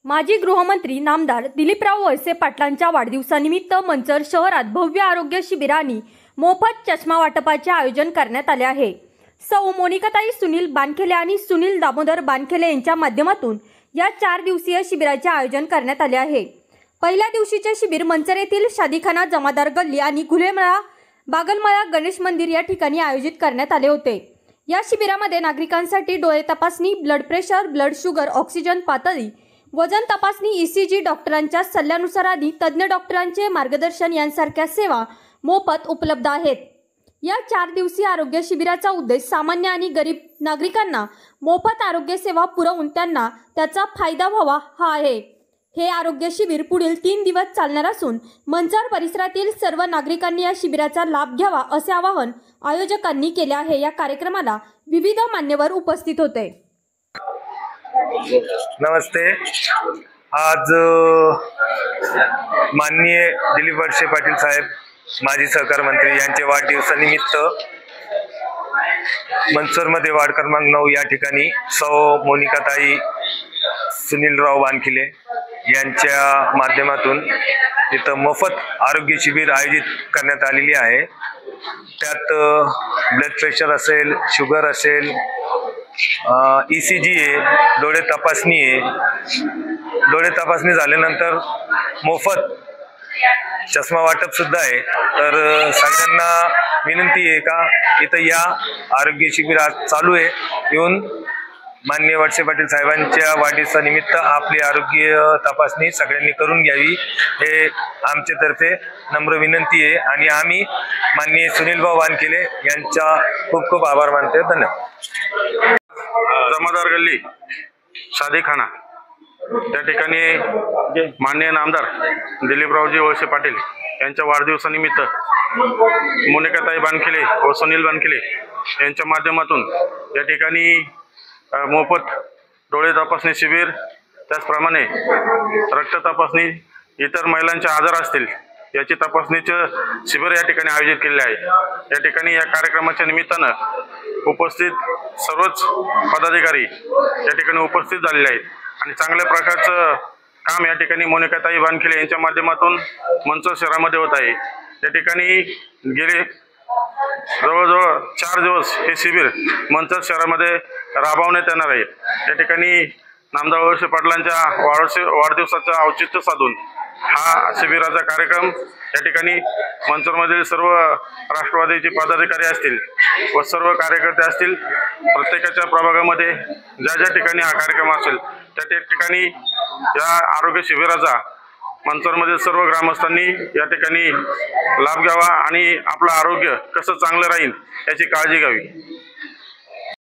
माजी गृहमंत्री नामदार दिलीपराव वळसे पाटलांच्या वाढदिवसानिमित्त मंचर शहरात भव्य आरोग्य शिबिर आणि मोफत चष्मा वाटपाचे आयोजन करण्यात आले आहे। सौ मोनिकाताई सुनील बानखेले आणि सुनील दामोदर बानखेले यांच्या माध्यमातून या 4 दिवसीय शिबिराचे आयोजन करण्यात आले आहे। पहिल्या दिवशीचे शिबिर मंचर येथील शादीखाना जमादार गल्ली आणि घुलेमळा बागलमळा गणेश मंदिर या ठिकाणी आयोजित करण्यात आले होते। या शिबिरामध्ये नागरिकांसाठी डोळे तपासणी, blood pressure, blood sugar, oxygen पातळी, वजन तपासणी, ECG, डॉक्टरांच्या सल्ल्यानुसार आणि तज्ञ डॉक्टरांचे मार्गदर्शन यांसारख्या सेवा मोफत उपलब्ध आहेत। या 4 दिवसीय आरोग्य शिबिराचा उद्देश सामान्य आणि गरीब नागरिकांना मोफत आरोग्य सेवा पुरवून त्यांना त्याचा फायदा व्हावा हा आहे। हे आरोग्य शिबिर पुढील 3 दिवस चालणार असून मंचर परिसरातील सर्व नागरिकांनी या शिबिराचा लाभ घ्यावा असे आवाहन आयोजकांनी केले आहे। या कार्यक्रमाला विविध मान्यवर उपस्थित होते। नमस्ते। आज माननीय दिलीप वळसे पाटील साहेब माजी सहकार मंत्री यांच्या वाढदिवसानिमित्त मंचरमध्ये वार्ड क्रमांक 9 या ठिकाणी सौ मोनिकाताई सुनीलराव बानखेले यांच्या माध्यमातून इथं मोफत आरोग्य शिबिर आयोजित करण्यात आलेली आहे। त्यात ब्लड प्रेशर असेल, शुगर असेल, ECG आहे, डोळे तपासणी आहे। डोळे तपासणी झाल्यानंतर मोफत चष्मा वाटप सुद्धा आहे। तर सगळ्यांना विनंती आहे का इथं या आरोग्य शिबिर आज चालू आहे, येऊन माननीय वळसे पाटील साहेबांच्या वाढदिवसानिमित्त आपली आरोग्य तपासणी सगळ्यांनी करून घ्यावी हे आमच्यातर्फे नम्र विनंती आहे। आणि आम्ही माननीय सुनीलभाऊ बानखेले यांचा खूप खूप आभार मानते। धन्यवाद। जमादार गल्ली शादीखाना त्या ठिकाणी माननीय नामदार दिलीपरावजी वळसे पाटील यांच्या वाढदिवसानिमित्त मोनिकाताई बानखेले व सुनील बानखेले यांच्या माध्यमातून या ठिकाणी मोफत डोळे तपासणी शिबिर, त्याचप्रमाणे रक्त तपासणी, इतर महिलांचे आजार असतील याची तपासणीचे शिबिर या ठिकाणी आयोजित केले आहे। या ठिकाणी या कार्यक्रमाच्या निमित्तानं उपस्थित सर्वच पदाधिकारी या ठिकाणी उपस्थित झालेले आहेत आणि चांगल्या प्रकारचं काम या ठिकाणी मोनिकाताई बानखेले यांच्या माध्यमातून मंचर शहरामध्ये होत आहे। या ठिकाणी गेले जवळजवळ 4 दिवस हे शिबिर मंचर शहरामध्ये राबवण्यात येणार आहे। या ठिकाणी नामदार वळसे पाटलांच्या वाढदिवसाचं औचित्य साधून हा शिबिराचा कार्यक्रम या ठिकाणी मंचरमधील सर्व राष्ट्रवादीचे पदाधिकारी असतील व सर्व कार्यकर्ते असतील, प्रत्येकाच्या प्रभागामध्ये ज्या ठिकाणी हा कार्यक्रम असेल त्या ठिकाणी या आरोग्य शिबिराचा मंचरमधील सर्व ग्रामस्थांनी या ठिकाणी लाभ घ्यावा आणि आपलं आरोग्य कसं चांगलं राहील याची काळजी घ्यावी।